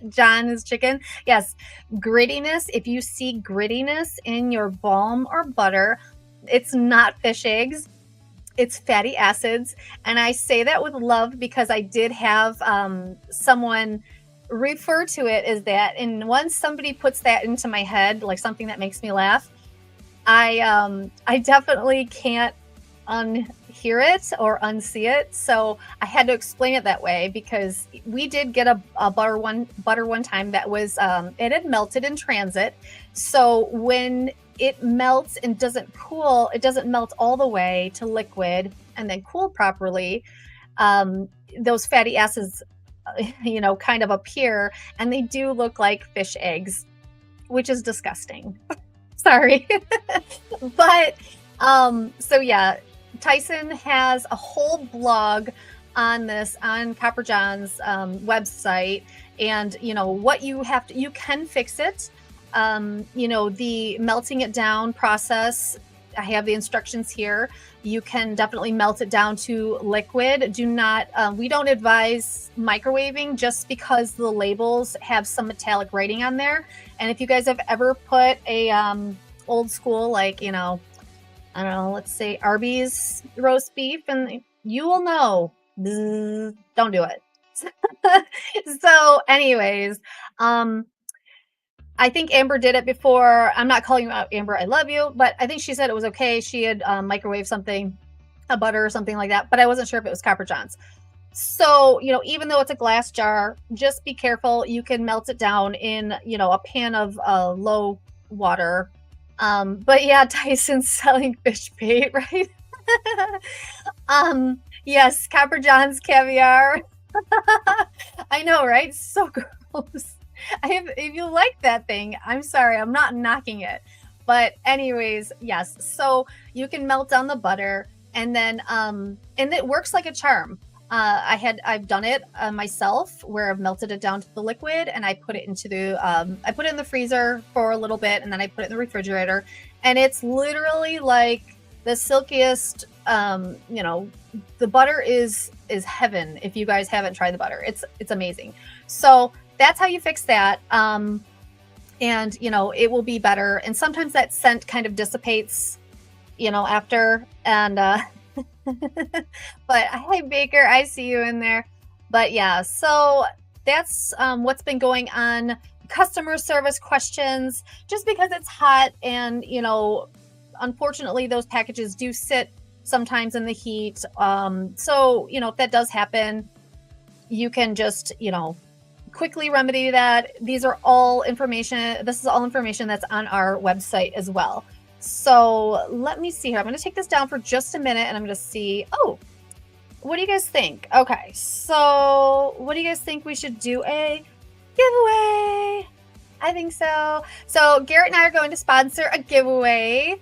John is chicken. Yes, grittiness. If you see grittiness in your balm or butter, it's not fish eggs, it's fatty acids. And I say that with love because I did have someone refer to it as that. And once somebody puts that into my head, like something that makes me laugh, I definitely can't unhear it or unsee it. So I had to explain it that way because we did get a butter one time that was it had melted in transit. So when it melts and doesn't cool, it doesn't melt all the way to liquid and then cool properly. Those fatty acids, kind of appear, and they do look like fish eggs, which is disgusting. Sorry. But so yeah, Tyson has a whole blog on this on Copper John's website, and what you have to, you can fix it. The melting it down process, I have the instructions here. You can definitely melt it down to liquid. Do not, we don't advise microwaving just because the labels have some metallic writing on there. And if you guys have ever put a old school, like, I don't know, let's say Arby's roast beef, and you will know, don't do it. So anyways, I think Amber did it before. I'm not calling you out, Amber. I love you. But I think she said it was okay. She had microwaved something, a butter or something like that. But I wasn't sure if it was Copper John's. So, even though it's a glass jar, just be careful. You can melt it down in, a pan of low water. But yeah, Tyson's selling fish bait, right? Yes, Copper John's caviar. I know, right? So gross. If you like that thing, I'm sorry, I'm not knocking it. But anyways, yes. So you can melt down the butter, and then and it works like a charm. I've done it myself, where I've melted it down to the liquid, and I put it into the I put it in the freezer for a little bit, and then I put it in the refrigerator, and it's literally like the silkiest. The butter is heaven. If you guys haven't tried the butter, it's amazing. So that's how you fix that. And it will be better. And sometimes that scent kind of dissipates, after. And but hi Baker, I see you in there. But yeah, so that's what's been going on. Customer service questions, just because it's hot, and unfortunately those packages do sit sometimes in the heat. So if that does happen, you can just quickly remedy that. This is all information that's on our website as well. So let me see here. I'm going to take this down for just a minute, and I'm going to see. Oh, what do you guys think? Okay, so what do you guys think? We should do a giveaway. I think so. So Garrett and I are going to sponsor a giveaway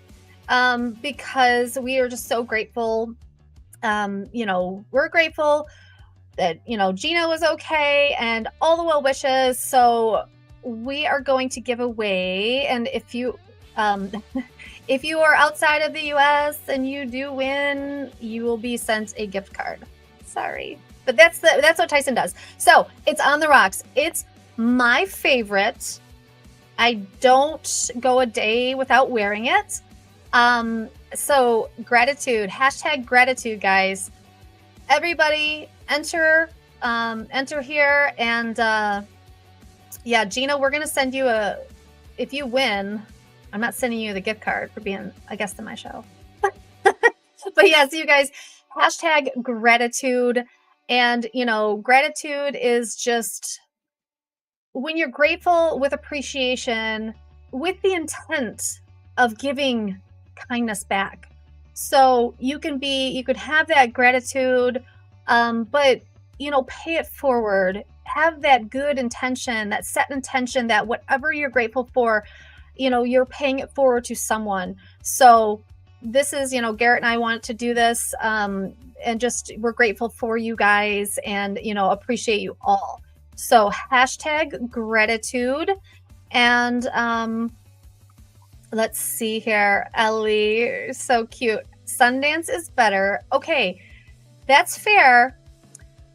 because we are just so grateful. We're grateful that Gina was okay and all the well wishes. So we are going to give away, and if you if you are outside of the US and you do win, you will be sent a gift card. Sorry, but that's what Tyson does. So it's on the rocks. It's my favorite. I don't go a day without wearing it. So gratitude, #gratitude, guys. Everybody enter here, and yeah, Gina, we're gonna send you if you win, I'm not sending you the gift card for being a guest on my show. But yeah, so you guys, #gratitude. And gratitude is just when you're grateful with appreciation, with the intent of giving kindness back. So you could have that gratitude, but pay it forward. Have that good intention, that set intention, that whatever you're grateful for, you're paying it forward to someone. So this is, Garrett and I want to do this. And just, we're grateful for you guys and, appreciate you all. So hashtag gratitude. And let's see here. Ellie, so cute. Sundance is better. Okay, that's fair.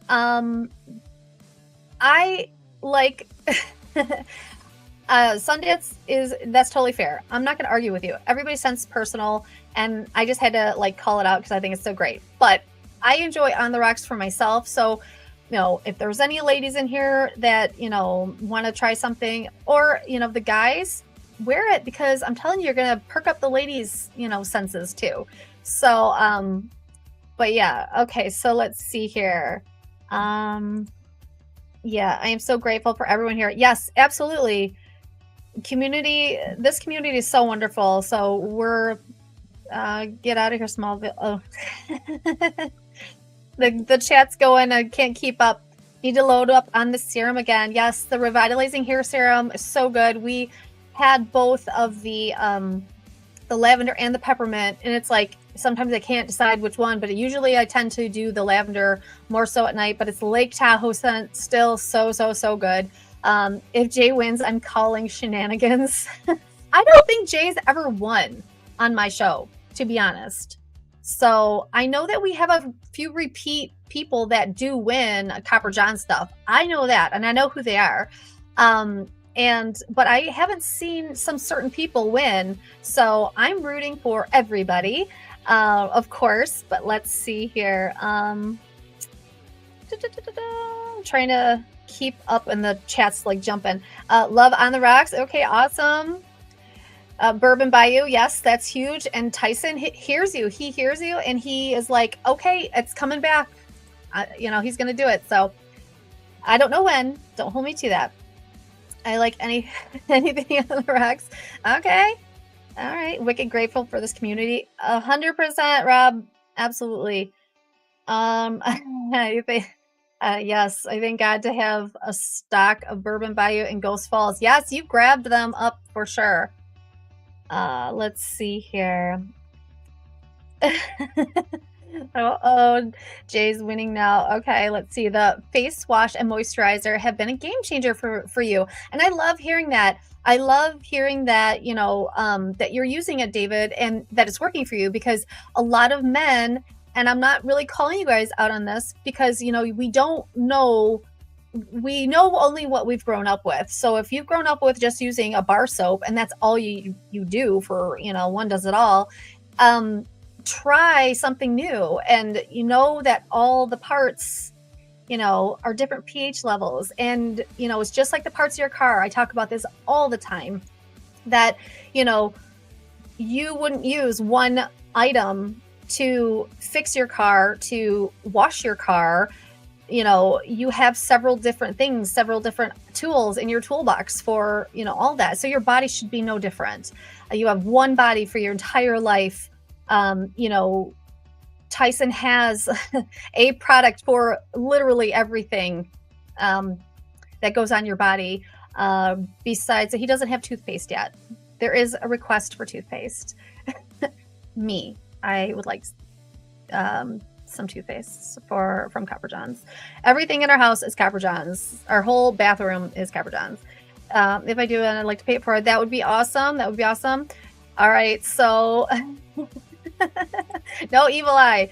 I like Sundance that's totally fair. I'm not gonna argue with you. Everybody's sense personal, and I just had to like call it out because I think it's so great. But I enjoy On the Rocks for myself. So, if there's any ladies in here that, want to try something, or, the guys, wear it, because I'm telling you, you're going to perk up the ladies, senses too. So, but yeah. Okay. So let's see here. Yeah, I am so grateful for everyone here. Yes, absolutely. This community is so wonderful. So we're, get out of here, Smallville. Oh. The chat's going. I can't keep up. Need to load up on the serum again. Yes, the revitalizing hair serum is so good. We had both of the lavender and the peppermint, and it's like sometimes I can't decide which one, but usually I tend to do the lavender more so at night. But it's Lake Tahoe scent, still so good. If Jay wins, I'm calling shenanigans. I don't think Jay's ever won on my show, to be honest. So I know that we have a few repeat people that do win Copper John stuff. I know that, and I know who they are. But I haven't seen some certain people win. So I'm rooting for everybody, of course. But let's see here. I'm trying to keep up, and the chat's like jumping. Love on the Rocks. Okay, awesome. Bourbon Bayou, yes, that's huge. And Tyson hears you. He hears you, and he is like, okay, it's coming back. He's going to do it. So I don't know when. Don't hold me to that. I like anything on the Rocks. Okay. All right. Wicked grateful for this community. 100%, Rob. Absolutely. I think, yes, I thank God to have a stock of Bourbon Bayou and Ghost Falls. Yes, you grabbed them up for sure. Let's see here. Oh, Jay's winning now. Okay, let's see. The face wash and moisturizer have been a game changer for you, and I love hearing that. I love hearing that, that you're using it, David, and that it's working for you, because a lot of men, and I'm not really calling you guys out on this, because we don't know. We know only what we've grown up with. So if you've grown up with just using a bar soap and that's all you do for, one does it all, try something new. And that all the parts, are different pH levels. And, it's just like the parts of your car. I talk about this all the time, that, you wouldn't use one item to fix your car, to wash your car. You have several different things, several different tools in your toolbox for, all that. So your body should be no different. You have one body for your entire life. Tyson has a product for literally everything that goes on your body. Besides, he doesn't have toothpaste yet. There is a request for toothpaste. I would like some toothpaste from Copper John's. Everything in our house is Copper John's. Our whole bathroom is Copper John's. If I do and I'd like to pay it for it, that would be awesome. That would be awesome. All right, so no evil eye.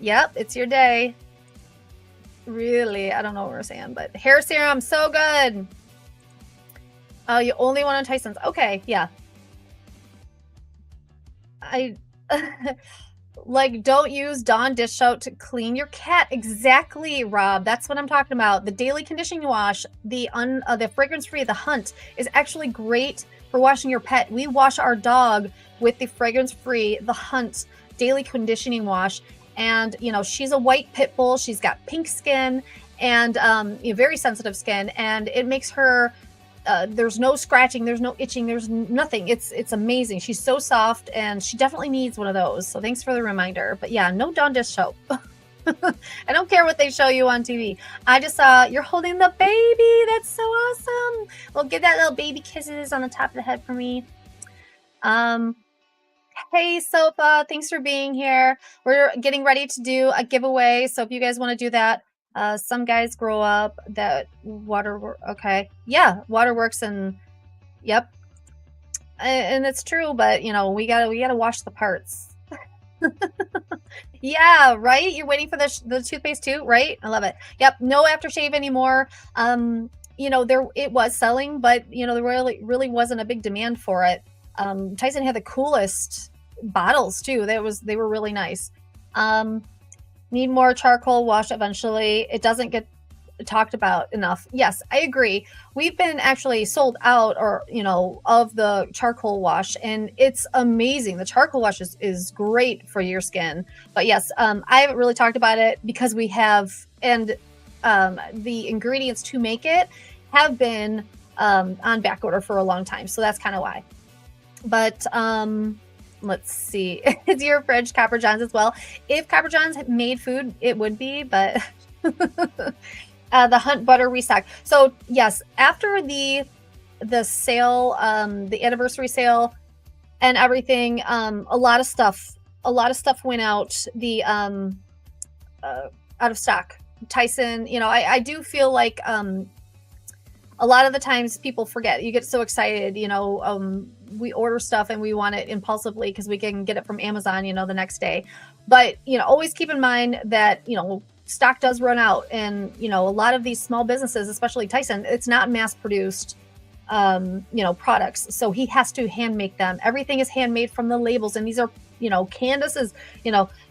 Yep, it's your day. Really, I don't know what we're saying, but hair serum, so good. Oh, you only want on Tyson's. Okay, yeah. I like, don't use Dawn dish soap to clean your cat. Exactly, Rob. That's what I'm talking about. The daily conditioning wash, the fragrance-free, the Hunt, is actually great for washing your pet. We wash our dog with the fragrance-free, the Hunt daily conditioning wash. And, she's a white pit bull. She's got pink skin and very sensitive skin. And it makes her, there's no scratching, there's no itching, there's nothing. It's amazing. She's so soft, and she definitely needs one of those. So thanks for the reminder. But yeah, no Dawn dish soap. I don't care what they show you on TV. I just saw you're holding the baby. That's so awesome. Well, give that little baby kisses on the top of the head for me. Hey, Sofa, thanks for being here. We're getting ready to do a giveaway. So if you guys want to do that, some guys grow up that okay. Yeah, waterworks and yep. And it's true, but we gotta wash the parts. Yeah, right? You're waiting for the toothpaste too, right? I love it. Yep, no aftershave anymore. There it was selling, but there really wasn't a big demand for it. Tyson had the coolest bottles too. They were really nice. Need more charcoal wash eventually. It doesn't get talked about enough. Yes, I agree. We've been actually sold out of the charcoal wash, and it's amazing. The charcoal wash is great for your skin. But yes, I haven't really talked about it because we have, and the ingredients to make it have been on back order for a long time. So that's kind of why. But let's see. Is your fridge Copper John's as well? If Copper John's made food, it would be, but the Hunt butter restock. So yes, after the sale, the anniversary sale and everything, a lot of stuff went out out of stock. Tyson, I do feel like a lot of the times people forget. You get so excited, we order stuff and we want it impulsively because we can get it from Amazon, the next day. But, always keep in mind that, stock does run out. And, a lot of these small businesses, especially Tyson, it's not mass produced, products. So he has to hand make them. Everything is handmade from the labels. And these are, Candace's,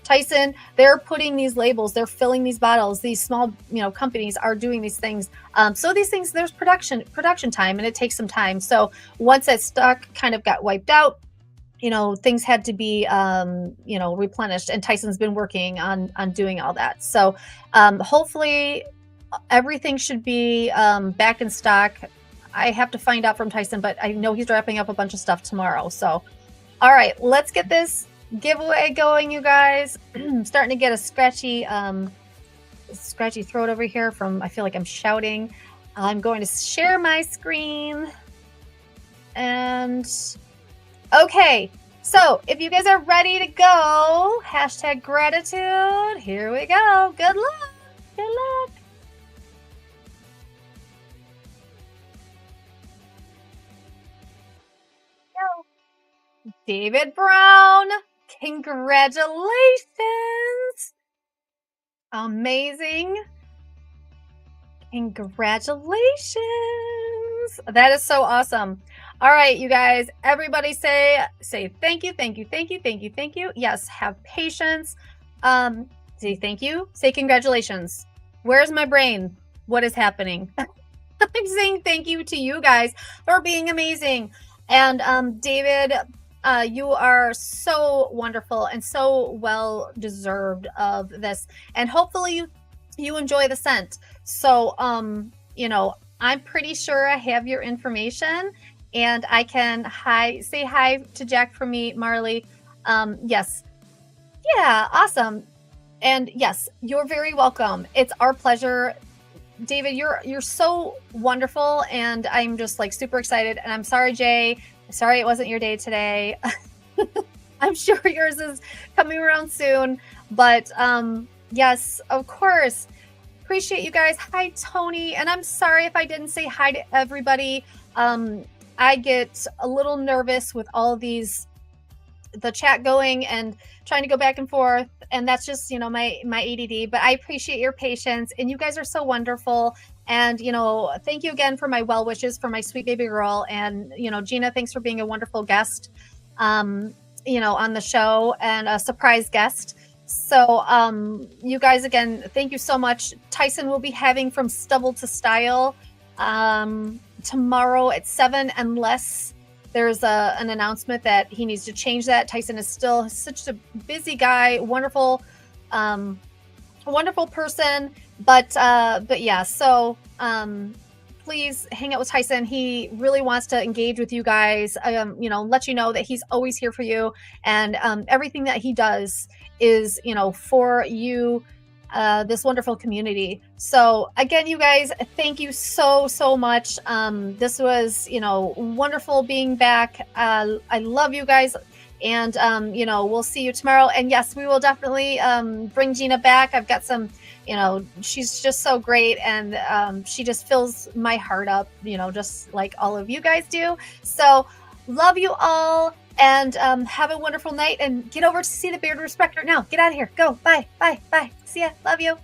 Tyson, they're putting these labels, they're filling these bottles. These small, companies are doing these things. So these things, there's production time, and it takes some time. So once that stock kind of got wiped out, things had to be, replenished, and Tyson's been working on doing all that. So hopefully everything should be back in stock. I have to find out from Tyson, but I know he's wrapping up a bunch of stuff tomorrow. So, all right, let's get this giveaway going, you guys. Starting to get a scratchy throat over here I feel like I'm shouting. I'm going to share my screen. And okay, so if you guys are ready to go, #gratitude. Here we go. Good luck. Good luck. Go. David Brown. Congratulations. Amazing. Congratulations. That is so awesome. All right, you guys, everybody say thank you, thank you, thank you, thank you, thank you. Yes, have patience. Say thank you, say congratulations. Where's my brain? What is happening? I'm saying thank you to you guys for being amazing. And David, you are so wonderful and so well deserved of this. And hopefully you enjoy the scent. So, I'm pretty sure I have your information, and I can say hi to Jack for me, Marley. Yes. Yeah, awesome. And yes, you're very welcome. It's our pleasure. David, you're so wonderful, and I'm just like super excited. And I'm sorry, Jay. Sorry it wasn't your day today. I'm sure yours is coming around soon. But yes, of course. Appreciate you guys. Hi, Tony. And I'm sorry if I didn't say hi to everybody. I get a little nervous with all these, the chat going and trying to go back and forth. And that's just, my ADD. But I appreciate your patience. And you guys are so wonderful. And, thank you again for my well wishes for my sweet baby girl. And, Gina, thanks for being a wonderful guest, on the show, and a surprise guest. So, you guys, again, thank you so much. Tyson will be having From Stubble to Style tomorrow at 7, unless there's an announcement that he needs to change that. Tyson is still such a busy guy, wonderful person. But yeah, so please hang out with Tyson. He really wants to engage with you guys, let you know that he's always here for you. And everything that he does is, for you this wonderful community. So again, you guys, thank you so much. This was, wonderful being back. I love you guys. And we'll see you tomorrow. And yes, we will definitely bring Gina back. I've got some, she's just so great, and she just fills my heart up, just like all of you guys do. So love you all, and have a wonderful night, and get over to see the Beard Respector now. Get out of here. Go. Bye. See ya. Love you.